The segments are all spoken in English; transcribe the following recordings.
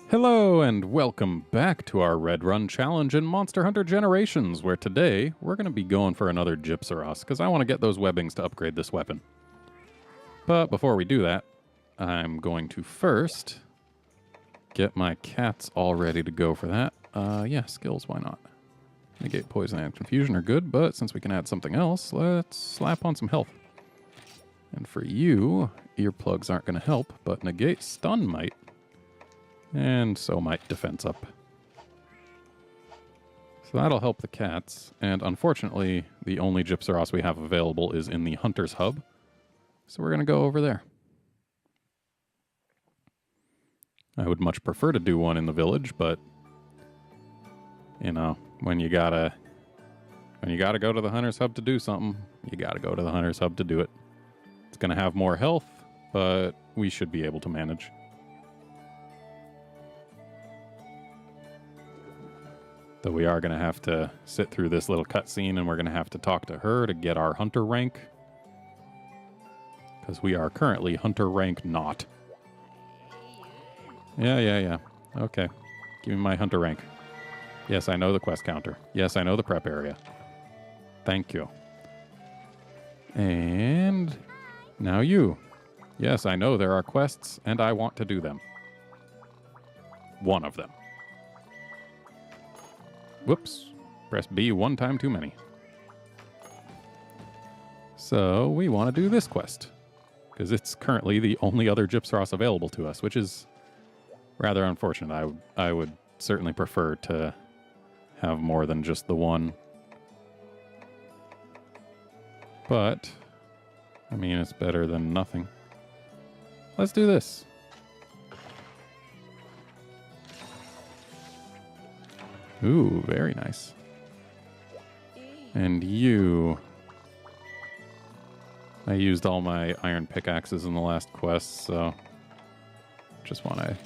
Hello and welcome back to our RedRun challenge in Monster Hunter Generations, where today we're going to be going for another Gypsaros, because I want to get those webbings to upgrade this weapon. But before we do that, I'm going to first get my cats all ready to go for that. Yeah, skills, why not? Negate poison and confusion are good, but since we can add something else, let's slap on some health. And for you, earplugs aren't going to help, but negate stun might. And so might defense up. So that'll help the cats, and unfortunately, the only Gypsaros we have available is in the Hunter's Hub, so we're going to go over there. I would much prefer to do one in the village, but, you know, when you gotta go to the Hunter's Hub to do something, you gotta go to the Hunter's Hub to do it. It's going to have more health, but we should be able to manage. Though we are going to have to sit through this little cutscene, and we're going to have to talk to her to get our hunter rank. Because we are currently hunter rank not. Yeah. Okay. Give me my hunter rank. Yes, I know the quest counter. Yes, I know the prep area. Thank you. And now you. Yes, I know there are quests, and I want to do them. One of them. Whoops. Press B one time too many. So we want to do this quest, because it's currently the only other Gypsaros available to us, which is rather unfortunate. I would certainly prefer to have more than just the one. But, I mean, it's better than nothing. Let's do this. Ooh, very nice. And you... I used all my iron pickaxes in the last quest, so... just want to...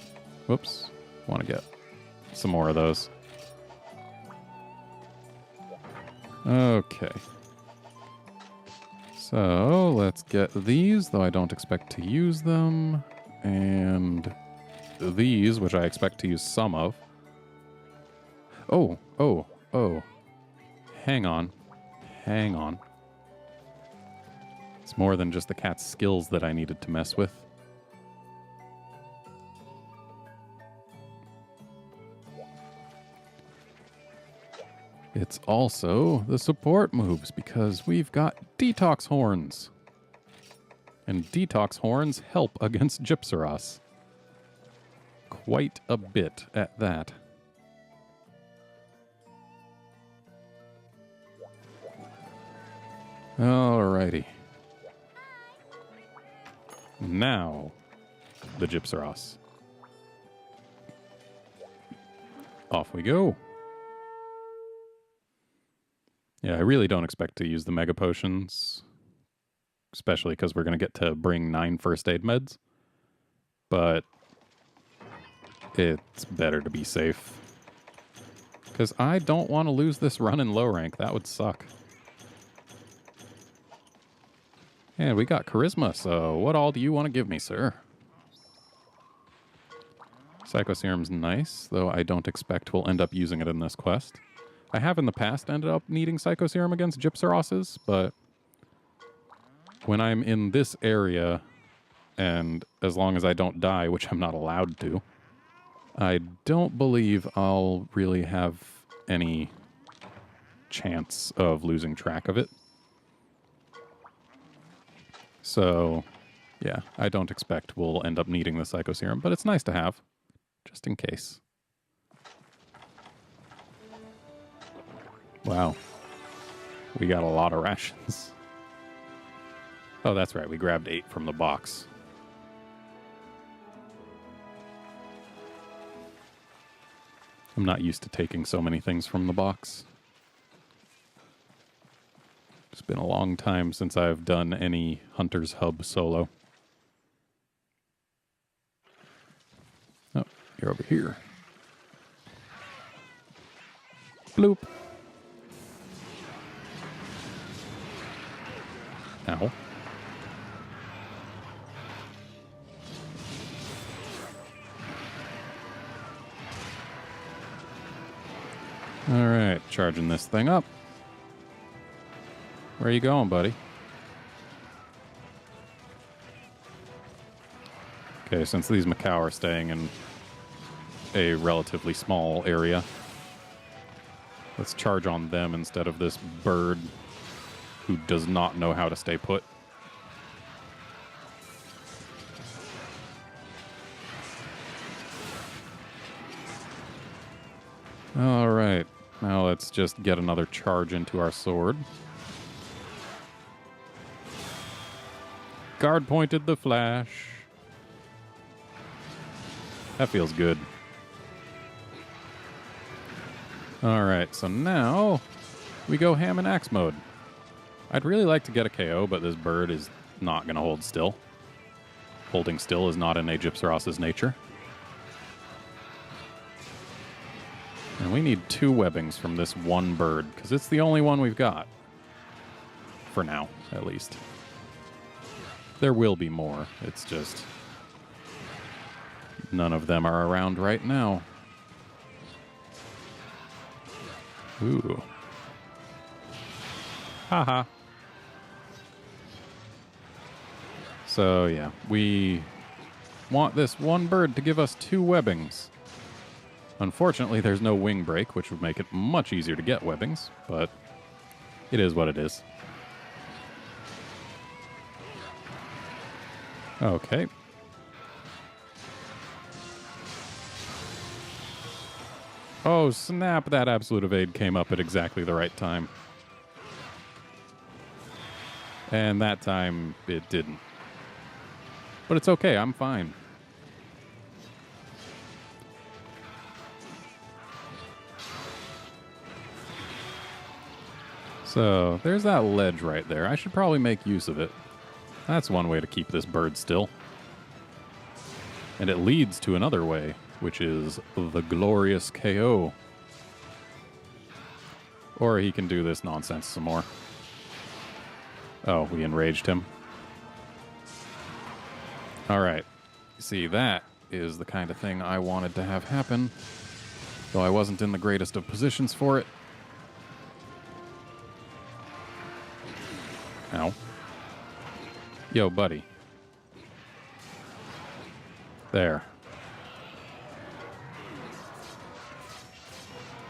whoops. Want to get some more of those. Okay. So, let's get these, though I don't expect to use them. And these, which I expect to use some of. Oh. Hang on. It's more than just the cat's skills that I needed to mess with. It's also the support moves, because we've got detox horns. And detox horns help against Gypsaros. Quite a bit at that. Alrighty. Now, the Gypsaros. Off we go. Yeah, I really don't expect to use the Mega Potions. Especially because we're going to get to bring 9 first aid meds. But it's better to be safe. Because I don't want to lose this run in low rank. That would suck. Yeah, we got charisma, so what all do you want to give me, sir? Psycho Serum's nice, though I don't expect we'll end up using it in this quest. I have in the past ended up needing Psycho Serum against Gypsaroses, but when I'm in this area, and as long as I don't die, which I'm not allowed to, I don't believe I'll really have any chance of losing track of it. So, yeah, I don't expect we'll end up needing the Psycho Serum, but it's nice to have, just in case. Wow. We got a lot of rations. Oh, that's right, we grabbed 8 from the box. I'm not used to taking so many things from the box. It's been a long time since I've done any Hunter's Hub solo. Oh, you're over here. Bloop. Ow. All right, charging this thing up. Where are you going, buddy? Okay, since these Macau are staying in a relatively small area, let's charge on them instead of this bird who does not know how to stay put. All right, now let's just get another charge into our sword. Guard pointed the flash. That feels good. All right, so now we go ham and axe mode. I'd really like to get a KO, but this bird is not going to hold still. Holding still is not in a Gypsaros's nature. And we need 2 webbings from this one bird, because it's the only one we've got. For now, at least. There will be more. It's just none of them are around right now. Ooh. Haha. So, yeah, we want this one bird to give us 2 webbings. Unfortunately, there's no wing break, which would make it much easier to get webbings, but it is what it is. Okay. Oh, snap, that absolute evade came up at exactly the right time. And that time, it didn't. But it's okay, I'm fine. So, there's that ledge right there. I should probably make use of it. That's one way to keep this bird still. And it leads to another way, which is the glorious KO. Or he can do this nonsense some more. Oh, we enraged him. All right. See, that is the kind of thing I wanted to have happen, though I wasn't in the greatest of positions for it. Ow. Yo, buddy. There.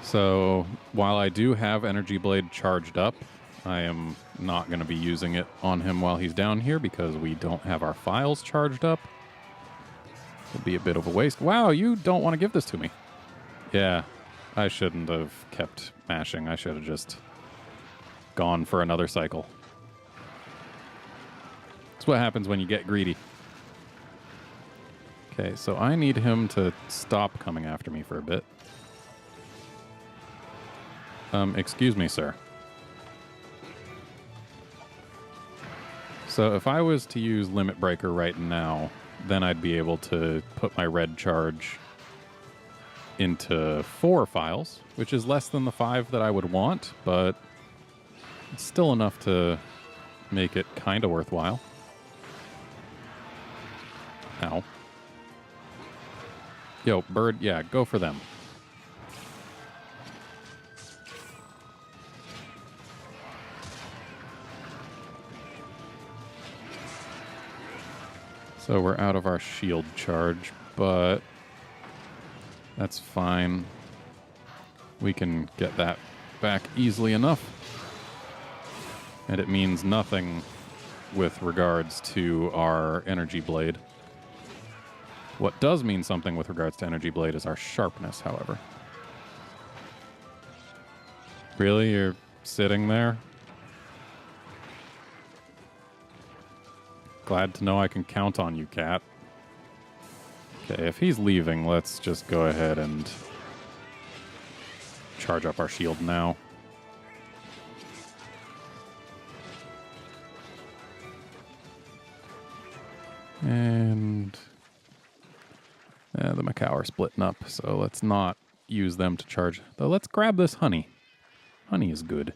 So, while I do have Energy Blade charged up, I am not going to be using it on him while he's down here because we don't have our files charged up. It'd be a bit of a waste. Wow, you don't want to give this to me. Yeah, I shouldn't have kept mashing. I should have just gone for another cycle. That's what happens when you get greedy. Okay, so I need him to stop coming after me for a bit. Excuse me, sir. So if I was to use Limit Breaker right now, then I'd be able to put my red charge into 4 files, which is less than the 5 that I would want, but it's still enough to make it kind of worthwhile. Ow. Yo, bird, yeah, go for them. So we're out of our shield charge, but that's fine. We can get that back easily enough. And it means nothing with regards to our Energy Blade. What does mean something with regards to Energy Blade is our sharpness, however. Really? You're sitting there? Glad to know I can count on you, cat. Okay, if he's leaving, let's just go ahead and charge up our shield now. And the Macau are splitting up, so let's not use them to charge. Though let's grab this honey. Honey is good.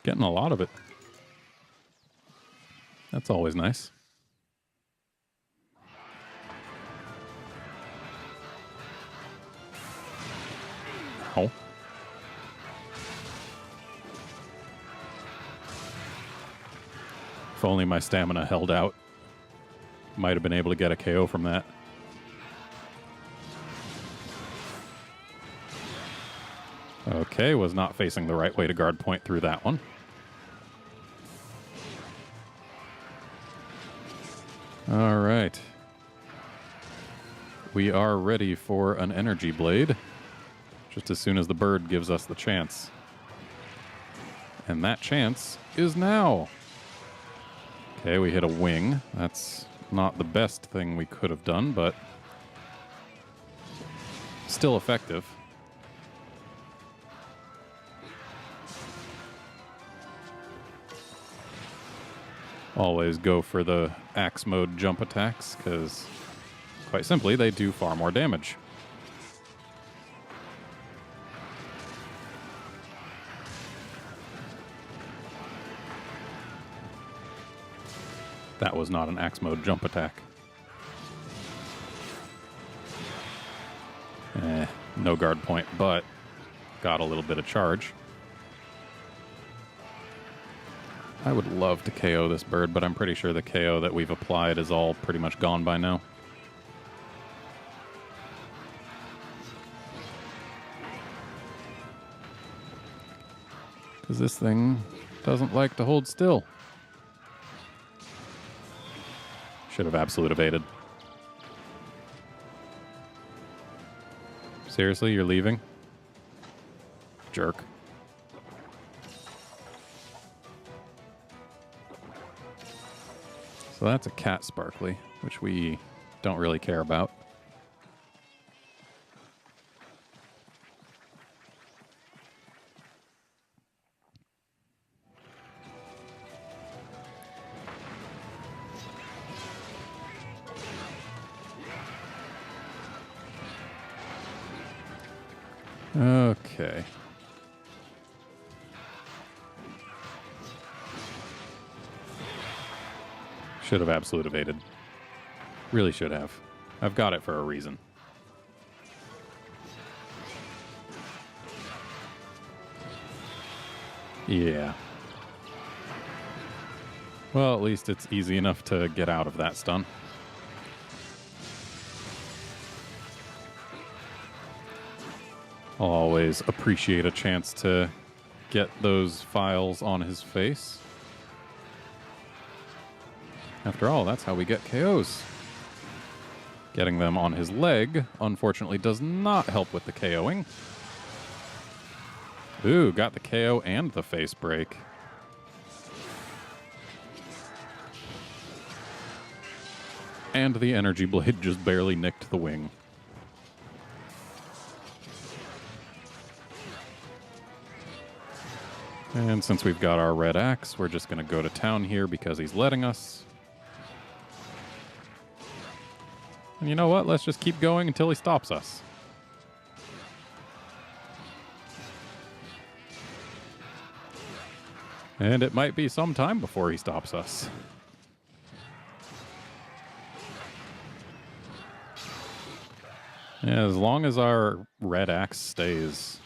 Getting a lot of it. That's always nice. Oh. If only my stamina held out. Might have been able to get a KO from that. Okay, was not facing the right way to guard point through that one. All right. We are ready for an energy blade. Just as soon as the bird gives us the chance. And that chance is now. Okay, we hit a wing. That's not the best thing we could have done, but still effective. Always go for the axe mode jump attacks, because quite simply, they do far more damage. That was not an axe mode jump attack. No guard point, but got a little bit of charge. I would love to KO this bird, but I'm pretty sure the KO that we've applied is all pretty much gone by now. Because this thing doesn't like to hold still. Should have absolute evaded. Seriously, you're leaving? Jerk. So that's a cat sparkly, which we don't really care about. Okay. Should have absolute evaded. Really should have. I've got it for a reason. Yeah. Well, at least it's easy enough to get out of that stun. I'll always appreciate a chance to get those files on his face. After all, that's how we get KOs. Getting them on his leg, unfortunately, does not help with the KOing. Ooh, got the KO and the face break. And the energy blade just barely nicked the wing. And since we've got our red axe, we're just going to go to town here because he's letting us. And you know what? Let's just keep going until he stops us. And it might be some time before he stops us. Yeah, as long as our red axe stays,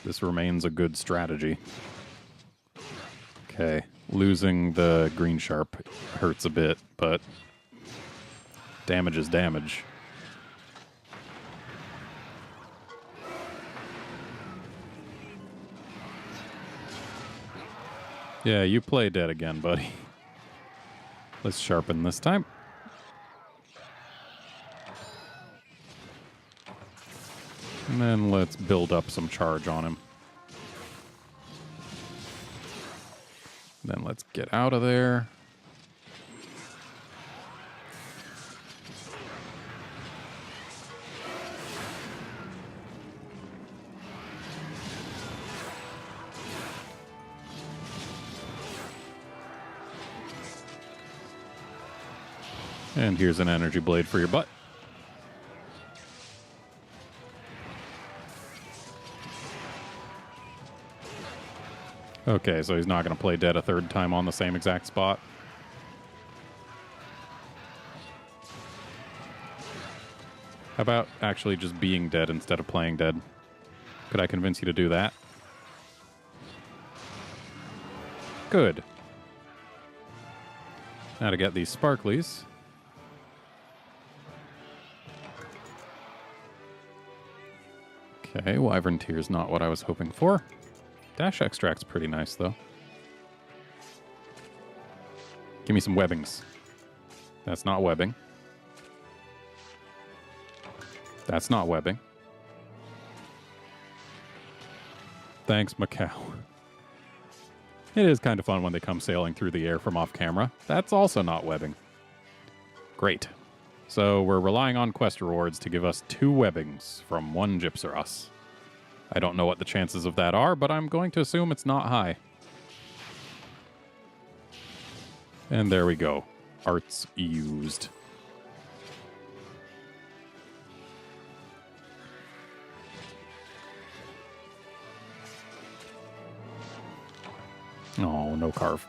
this remains a good strategy. Okay, losing the green sharp hurts a bit, but damage is damage. Yeah, you play dead again, buddy. Let's sharpen this time. And then let's build up some charge on him. Then let's get out of there. And here's an energy blade for your butt. Okay, so he's not going to play dead a third time on the same exact spot. How about actually just being dead instead of playing dead? Could I convince you to do that? Good. Now to get these sparklies. Okay, Wyvern Tear's not what I was hoping for. Dash Extract's pretty nice, though. Give me some webbings. That's not webbing. That's not webbing. Thanks, Macau. It is kind of fun when they come sailing through the air from off camera. That's also not webbing. Great. So we're relying on quest rewards to give us 2 webbings from 1 Gypsaros. I don't know what the chances of that are, but I'm going to assume it's not high. And there we go. Arts used. Oh, no carve.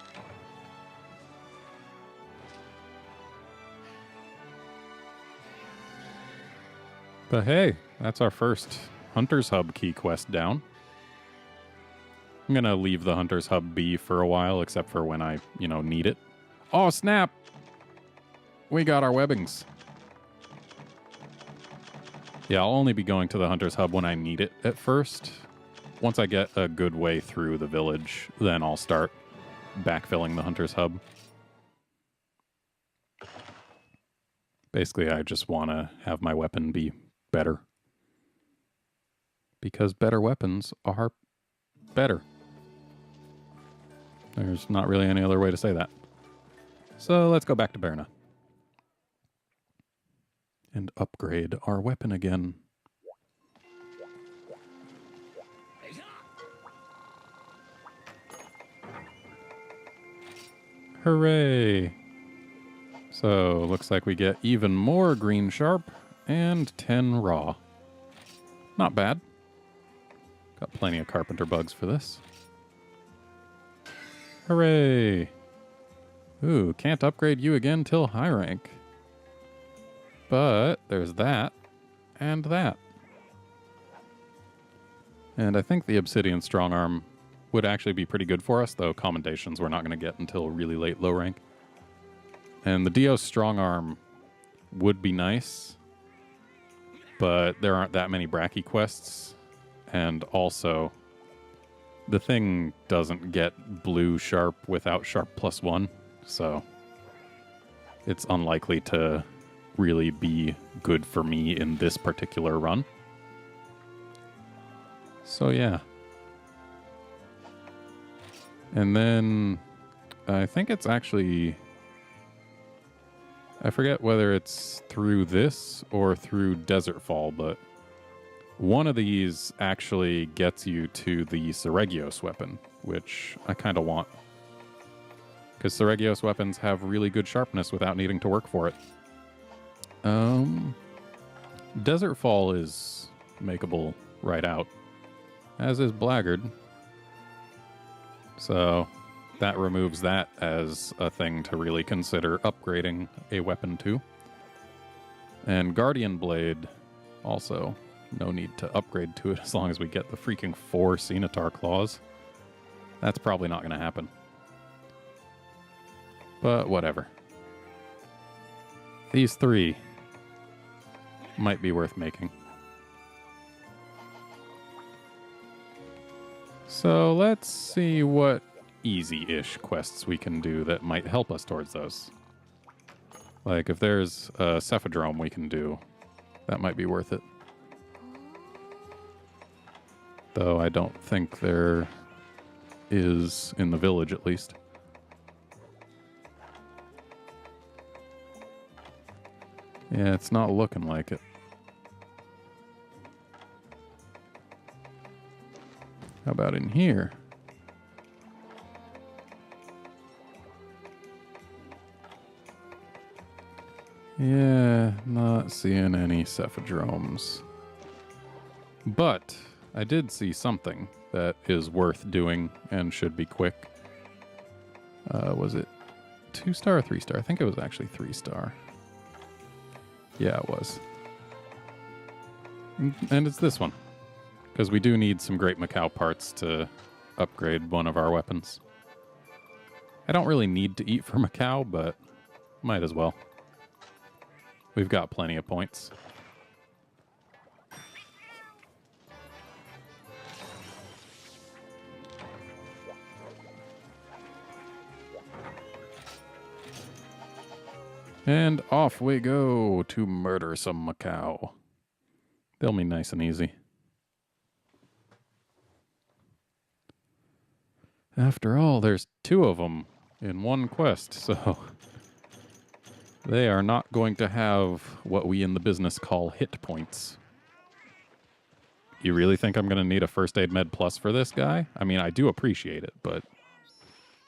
But hey, that's our first Hunter's Hub key quest down. I'm going to leave the Hunter's Hub be for a while, except for when I, need it. Oh, snap! We got our webbings. Yeah, I'll only be going to the Hunter's Hub when I need it at first. Once I get a good way through the village, then I'll start backfilling the Hunter's Hub. Basically, I just want to have my weapon be better. Because better weapons are better. There's not really any other way to say that. So let's go back to Berna. And upgrade our weapon again. Hooray! So, looks like we get even more green sharp and 10 raw. Not bad. Got plenty of carpenter bugs for this. Hooray! Ooh, can't upgrade you again till high rank. But there's that and that. And I think the Obsidian Strong Arm would actually be pretty good for us, though commendations we're not going to get until really late low rank. And the Dio Strong Arm would be nice, but there aren't that many Bracky quests. And also, the thing doesn't get blue sharp without sharp +1, so it's unlikely to really be good for me in this particular run. So yeah. And then I think it's actually, I forget whether it's through this or through Desert Fall, but one of these actually gets you to the Seregios weapon, which I kind of want. Because Seregios weapons have really good sharpness without needing to work for it. Desert Fall is makeable right out, as is Blackguard. So that removes that as a thing to really consider upgrading a weapon to. And Guardian Blade, also no need to upgrade to it as long as we get the freaking 4 Cenotar Claws. That's probably not going to happen. But whatever. These 3 might be worth making. So let's see what easy-ish quests we can do that might help us towards those. Like if there's a Cephadrome we can do, that might be worth it. Though I don't think there is in the village, at least. Yeah, it's not looking like it. How about in here? Yeah, not seeing any Cephadromes. But I did see something that is worth doing and should be quick. Was it 2-star or 3-star? I think it was actually 3-star. Yeah, it was. And it's this one. Because we do need some great Macau parts to upgrade one of our weapons. I don't really need to eat for Macau, but might as well. We've got plenty of points. And off we go to murder some Macau. They'll be nice and easy. After all, there's 2 of them in one quest, so they are not going to have what we in the business call hit points. You really think I'm going to need a first aid med plus for this guy? I mean, I do appreciate it, but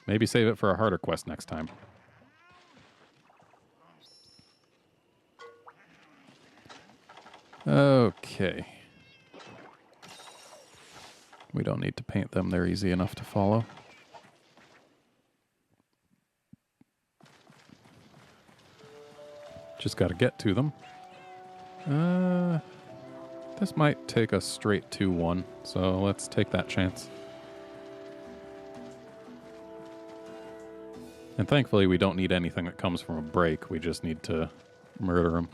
maybe save it for a harder quest next time. Okay. We don't need to paint them. They're easy enough to follow. Just got to get to them. This might take us straight to 1, so let's take that chance. And thankfully, we don't need anything that comes from a break. We just need to murder them.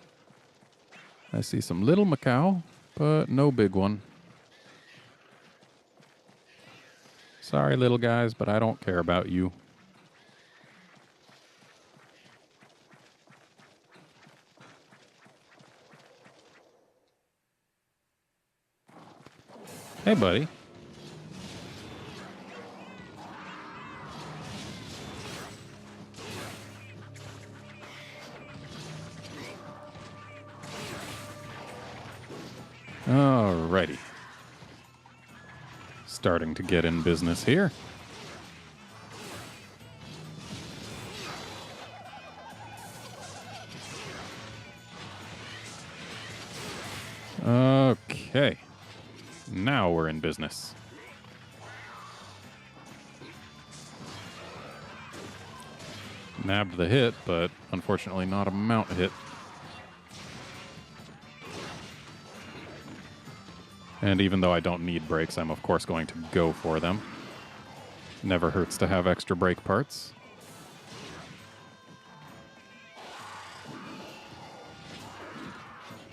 I see some little Macau, but no big one. Sorry, little guys, but I don't care about you. Hey, buddy. Alrighty. Starting to get in business here. Okay. Now we're in business. Nabbed the hit, but unfortunately not a mount hit. And even though I don't need brakes, I'm of course going to go for them. Never hurts to have extra brake parts.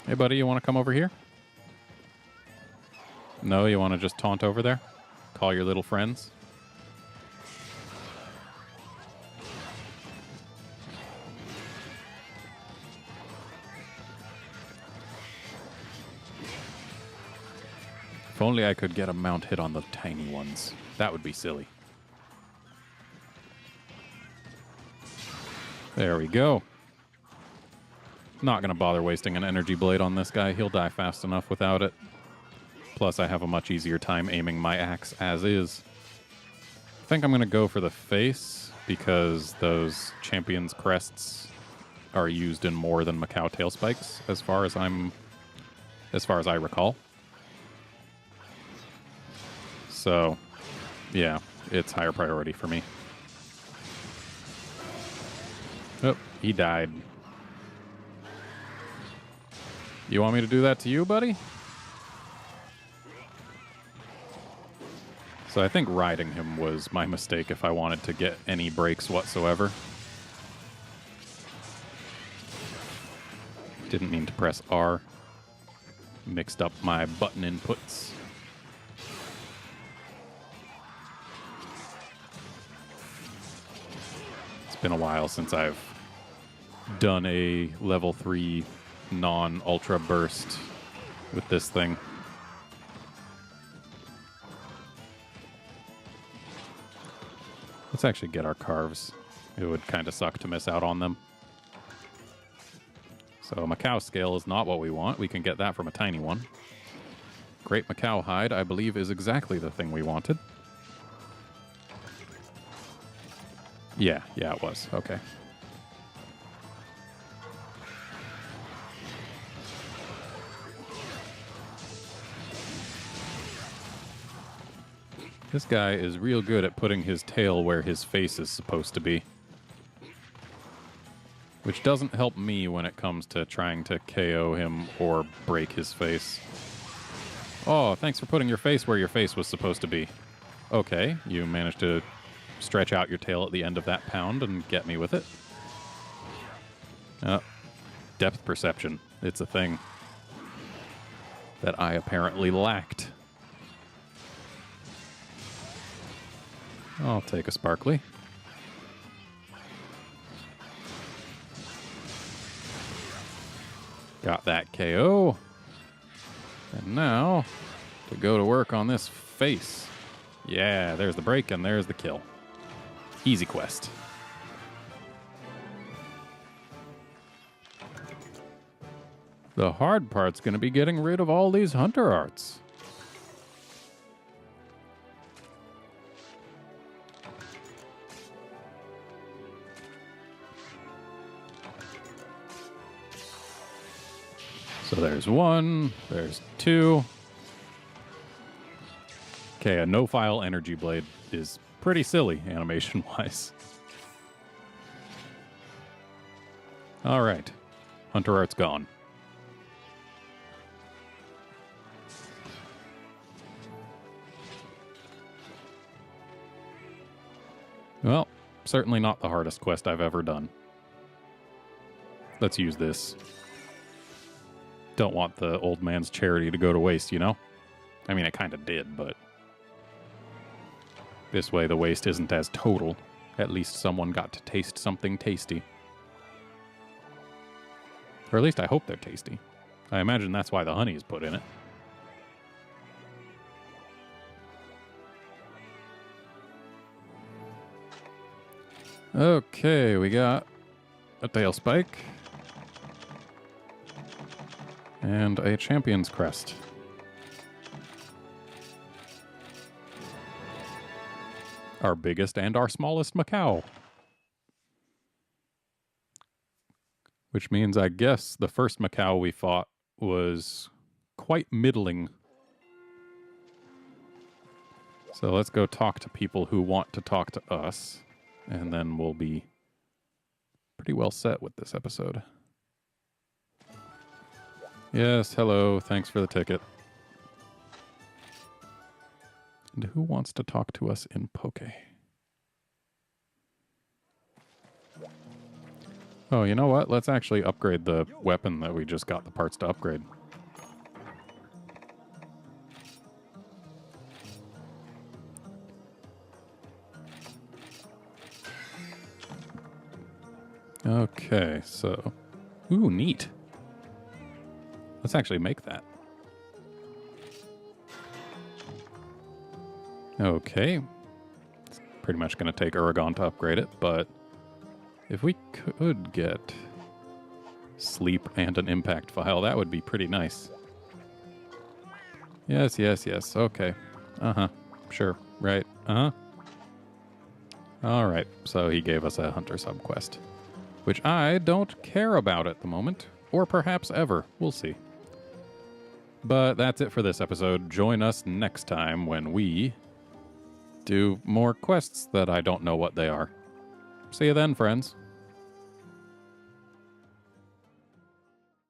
Hey buddy, you want to come over here? No, you want to just taunt over there? Call your little friends? If only I could get a mount hit on the tiny ones. That would be silly. There we go. Not going to bother wasting an energy blade on this guy. He'll die fast enough without it. Plus, I have a much easier time aiming my axe as is. I think I'm going to go for the face because those champion's crests are used in more than Macau tail spikes, as far as I recall. So, yeah, it's higher priority for me. Oh, he died. You want me to do that to you, buddy? So I think riding him was my mistake if I wanted to get any breaks whatsoever. Didn't mean to press R. Mixed up my button inputs. It's been a while since I've done a level 3 non-ultra burst with this thing. Let's actually get our carves. It would kind of suck to miss out on them. So Macau scale is not what we want. We can get that from a tiny one. Great Macau hide, I believe, is exactly the thing we wanted. Yeah, it was. Okay. This guy is real good at putting his tail where his face is supposed to be. Which doesn't help me when it comes to trying to KO him or break his face. Oh, thanks for putting your face where your face was supposed to be. Okay, you managed to stretch out your tail at the end of that pound and get me with it. Depth perception. It's a thing that I apparently lacked. I'll take a sparkly. Got that KO. And now, to go to work on this face. Yeah, there's the break and there's the kill. Easy quest. The hard part's going to be getting rid of all these hunter arts. So there's one, there's two. Okay, a no-file energy blade is pretty silly animation-wise. All right, hunter art's gone. Well, certainly not the hardest quest I've ever done. Let's use this. Don't want the old man's charity to go to waste, you know? I mean, I kind of did, but this way the waste isn't as total. At least someone got to taste something tasty. Or at least I hope they're tasty. I imagine that's why the honey is put in it. Okay, we got a tail spike. And a champion's crest. Our biggest and our smallest Macau. Which means, I guess, the first Macau we fought was quite middling. So let's go talk to people who want to talk to us. And then we'll be pretty well set with this episode. Yes, hello. Thanks for the ticket. And who wants to talk to us in Poke? Oh, you know what? Let's actually upgrade the weapon that we just got the parts to upgrade. Okay, so... Ooh, neat. Let's actually make that. Okay. It's pretty much going to take Uragon to upgrade it, but if we could get sleep and an impact file, that would be pretty nice. Yes, yes, yes. Okay. Uh-huh. Sure. Right. Uh-huh. All right. So he gave us a hunter subquest, which I don't care about at the moment, or perhaps ever. We'll see. But that's it for this episode. Join us next time when we do more quests that I don't know what they are. See you then, friends.